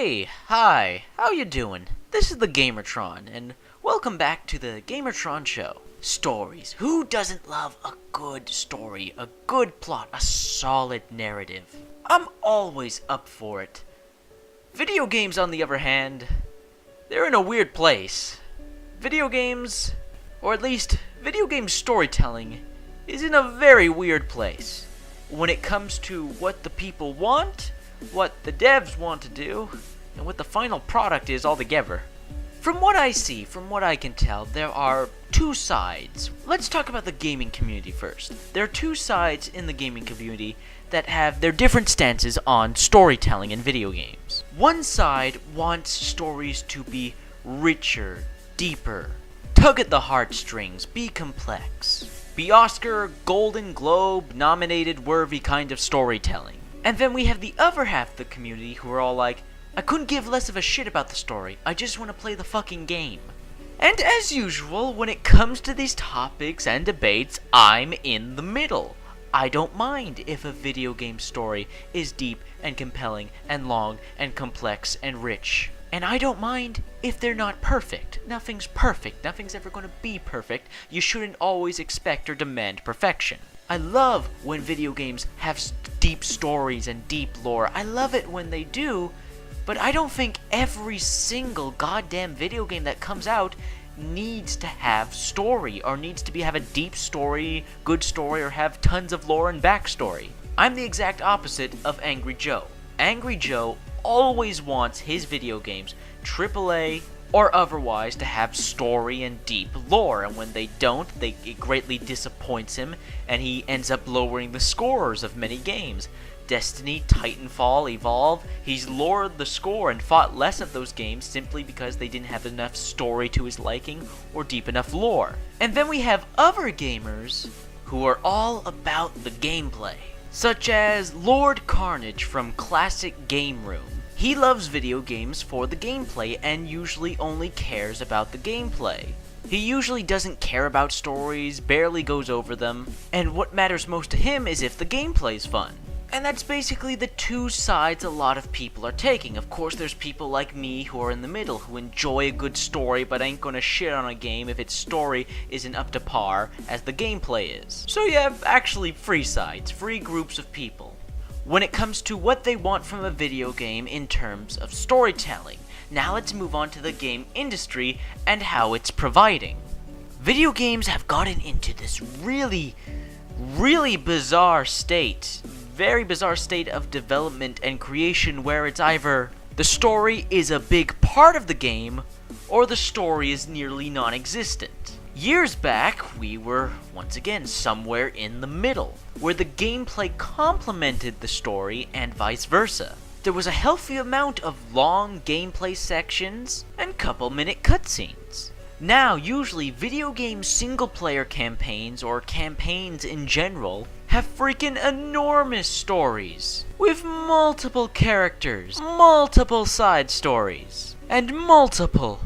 Hey, hi, how you doing? This is the Gamertron, and welcome back to the Gamertron Show. Stories. Who doesn't love a good story, a good plot, a solid narrative? I'm always up for it. Video games, on the other hand, they're in a weird place. Video games, or at least video game storytelling, is in a very weird place. When it comes to what the people want, what the devs want to do, and what the final product is altogether. From what I see, from what I can tell, there are two sides. Let's talk about the gaming community first. There are two sides in the gaming community that have their different stances on storytelling in video games. One side wants stories to be richer, deeper, tug at the heartstrings, be complex, be Oscar, Golden Globe nominated worthy kind of storytelling. And then we have the other half of the community who are all like, I couldn't give less of a shit about the story, I just want to play the fucking game. And as usual, when it comes to these topics and debates, I'm in the middle. I don't mind if a video game story is deep and compelling and long and complex and rich. And I don't mind if they're not perfect. Nothing's perfect. Nothing's ever going to be perfect. You shouldn't always expect or demand perfection. I love when video games have deep stories and deep lore. I love it when they do, but I don't think every single goddamn video game that comes out needs to have story, or needs to have a deep story, good story, or have tons of lore and backstory. I'm the exact opposite of Angry Joe. Angry Joe always wants his video games, AAA or otherwise, to have story and deep lore, and when they don't, it greatly disappoints him, and he ends up lowering the scores of many games. Destiny, Titanfall, Evolve, he's lowered the score and fought less of those games simply because they didn't have enough story to his liking or deep enough lore. And then we have other gamers who are all about the gameplay, such as Lord Carnage from Classic Game Room. He loves video games for the gameplay and usually only cares about the gameplay. He usually doesn't care about stories, barely goes over them, and what matters most to him is if the gameplay's fun. And that's basically the two sides a lot of people are taking. Of course, there's people like me who are in the middle, who enjoy a good story but ain't gonna shit on a game if its story isn't up to par as the gameplay is. So you have actually three sides, three groups of people when it comes to what they want from a video game in terms of storytelling. Now let's move on to the game industry and how it's providing. Video games have gotten into this really bizarre state, very bizarre state of development and creation where it's either the story is a big part of the game or the story is nearly non-existent. Years back, we were, once again, somewhere in the middle, where the gameplay complemented the story and vice versa. There was a healthy amount of long gameplay sections and couple-minute cutscenes. Now, usually, video game single-player campaigns, or campaigns in general, have freaking enormous stories, with multiple characters, multiple side stories, and multiple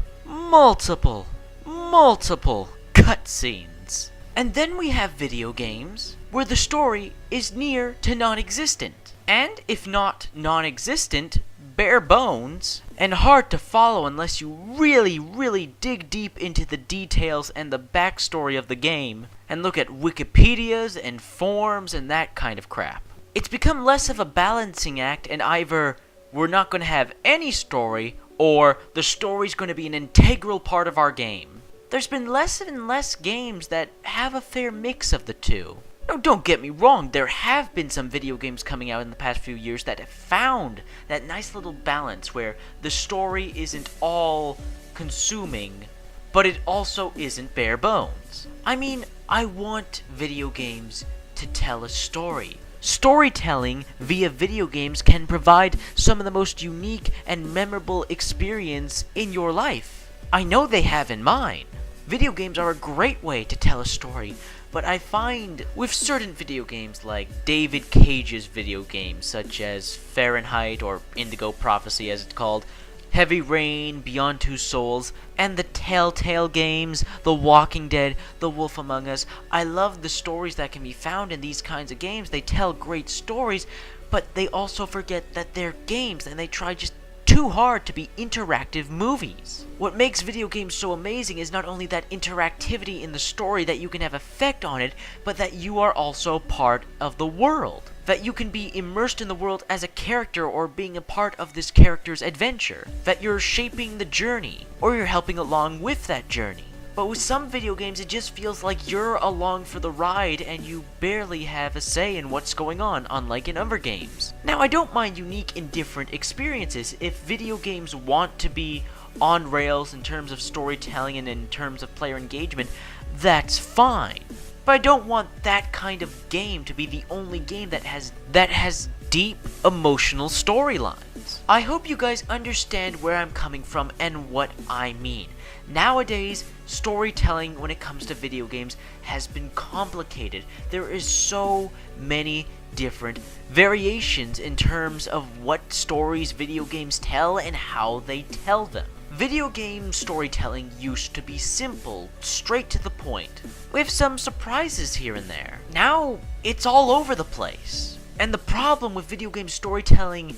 cutscenes. And then we have video games where the story is near to non-existent, and if not non-existent, bare bones, and hard to follow unless you really dig deep into the details and the backstory of the game, and look at Wikipedias and forums and that kind of crap. It's become less of a balancing act, and either we're not going to have any story, or the story's going to be an integral part of our game. There's been less and less games that have a fair mix of the two. No, don't get me wrong, there have been some video games coming out in the past few years that have found that nice little balance where the story isn't all consuming, but it also isn't bare bones. I mean, I want video games to tell a story. Storytelling via video games can provide some of the most unique and memorable experience in your life. I know they have in mine. Video games are a great way to tell a story, but I find with certain video games like David Cage's video games such as Fahrenheit or Indigo Prophecy as it's called, Heavy Rain, Beyond Two Souls, and the Telltale games, The Walking Dead, The Wolf Among Us, I love the stories that can be found in these kinds of games. They tell great stories, but they also forget that they're games and they try just too hard to be interactive movies. What makes video games so amazing is not only that interactivity in the story that you can have effect on it, but that you are also part of the world. That you can be immersed in the world as a character or being a part of this character's adventure. That you're shaping the journey, or you're helping along with that journey. But with some video games, it just feels like you're along for the ride and you barely have a say in what's going on, unlike in other games. Now, I don't mind unique and different experiences. If video games want to be on rails in terms of storytelling and in terms of player engagement, that's fine. But I don't want that kind of game to be the only game that has deep emotional storylines. I hope you guys understand where I'm coming from and what I mean. Nowadays, storytelling when it comes to video games has been complicated. There is so many different variations in terms of what stories video games tell and how they tell them. Video game storytelling used to be simple, straight to the point, with some surprises here and there. Now, it's all over the place. And the problem with video game storytelling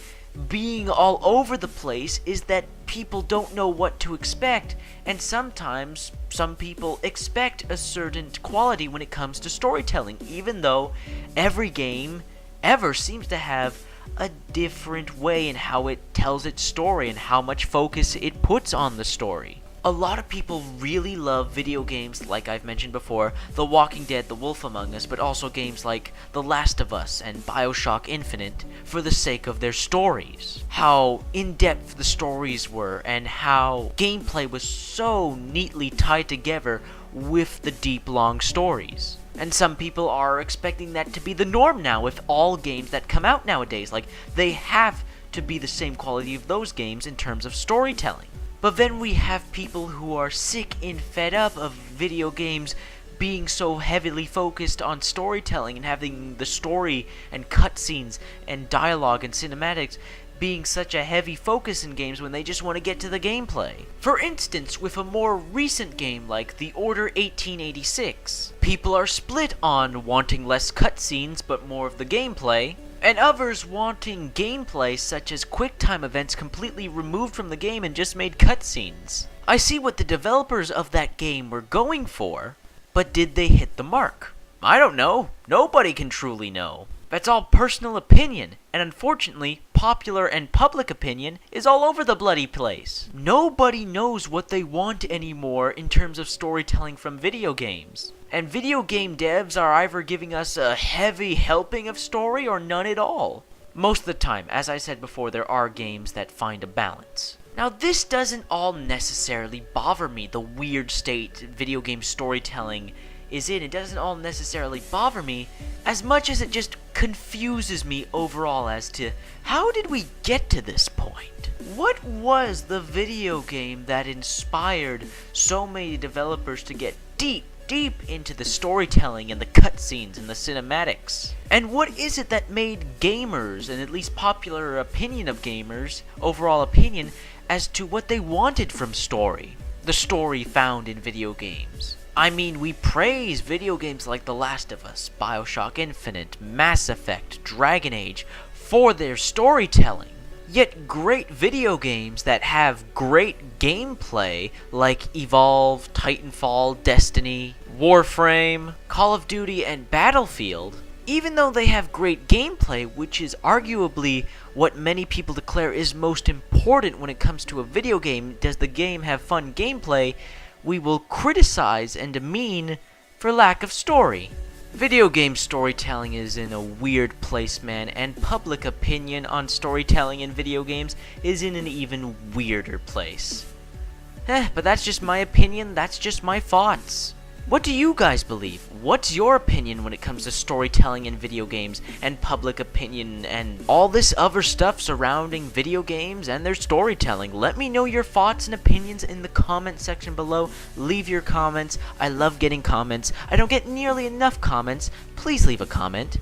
being all over the place is that people don't know what to expect, and sometimes some people expect a certain quality when it comes to storytelling, even though every game ever seems to have a different way in how it tells its story and how much focus it puts on the story. A lot of people really love video games, like I've mentioned before, The Walking Dead, The Wolf Among Us, but also games like The Last of Us and BioShock Infinite for the sake of their stories. How in-depth the stories were and how gameplay was so neatly tied together with the deep, long stories. And some people are expecting that to be the norm now with all games that come out nowadays. Like, they have to be the same quality of those games in terms of storytelling. But then we have people who are sick and fed up of video games being so heavily focused on storytelling and having the story and cutscenes and dialogue and cinematics being such a heavy focus in games when they just want to get to the gameplay. For instance, with a more recent game like The Order 1886, people are split on wanting less cutscenes but more of the gameplay, and others wanting gameplay such as QuickTime events completely removed from the game and just made cutscenes. I see what the developers of that game were going for, but did they hit the mark? I don't know. Nobody can truly know. That's all personal opinion, and unfortunately, popular and public opinion is all over the bloody place. Nobody knows what they want anymore in terms of storytelling from video games. And video game devs are either giving us a heavy helping of story or none at all. Most of the time, as I said before, there are games that find a balance. Now, this doesn't all necessarily bother me, the weird state video game storytelling is in. It doesn't all necessarily bother me as much as it just confuses me overall as to how did we get to this point? What was the video game that inspired so many developers to get deep into the storytelling and the cutscenes and the cinematics? And what is it that made gamers, and at least popular opinion of gamers, overall opinion, as to what they wanted from story? The story found in video games. I mean, we praise video games like The Last of Us, BioShock Infinite, Mass Effect, Dragon Age for their storytelling. Yet great video games that have great gameplay like Evolve, Titanfall, Destiny, Warframe, Call of Duty, and Battlefield, even though they have great gameplay, which is arguably what many people declare is most important when it comes to a video game, does the game have fun gameplay, we will criticize and demean for lack of story. Video game storytelling is in a weird place, man, and public opinion on storytelling in video games is in an even weirder place. But that's just my opinion, that's just my thoughts. What do you guys believe? What's your opinion when it comes to storytelling in video games and public opinion and all this other stuff surrounding video games and their storytelling? Let me know your thoughts and opinions in the comment section below. Leave your comments. I love getting comments. I don't get nearly enough comments. Please leave a comment.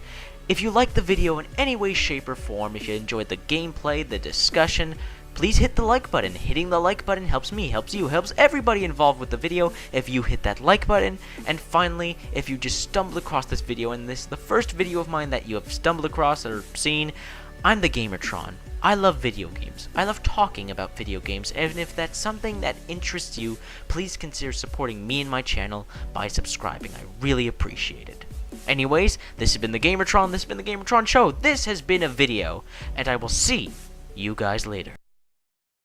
If you liked the video in any way, shape, or form, if you enjoyed the gameplay, the discussion, please hit the like button. Hitting the like button helps me, helps you, helps everybody involved with the video if you hit that like button. And finally, if you just stumbled across this video and this is the first video of mine that you have stumbled across or seen, I'm the Gamertron. I love video games. I love talking about video games, and if that's something that interests you, please consider supporting me and my channel by subscribing. I really appreciate it. Anyways, this has been the Gamertron. This has been the Gamertron Show. This has been a video, and I will see you guys later.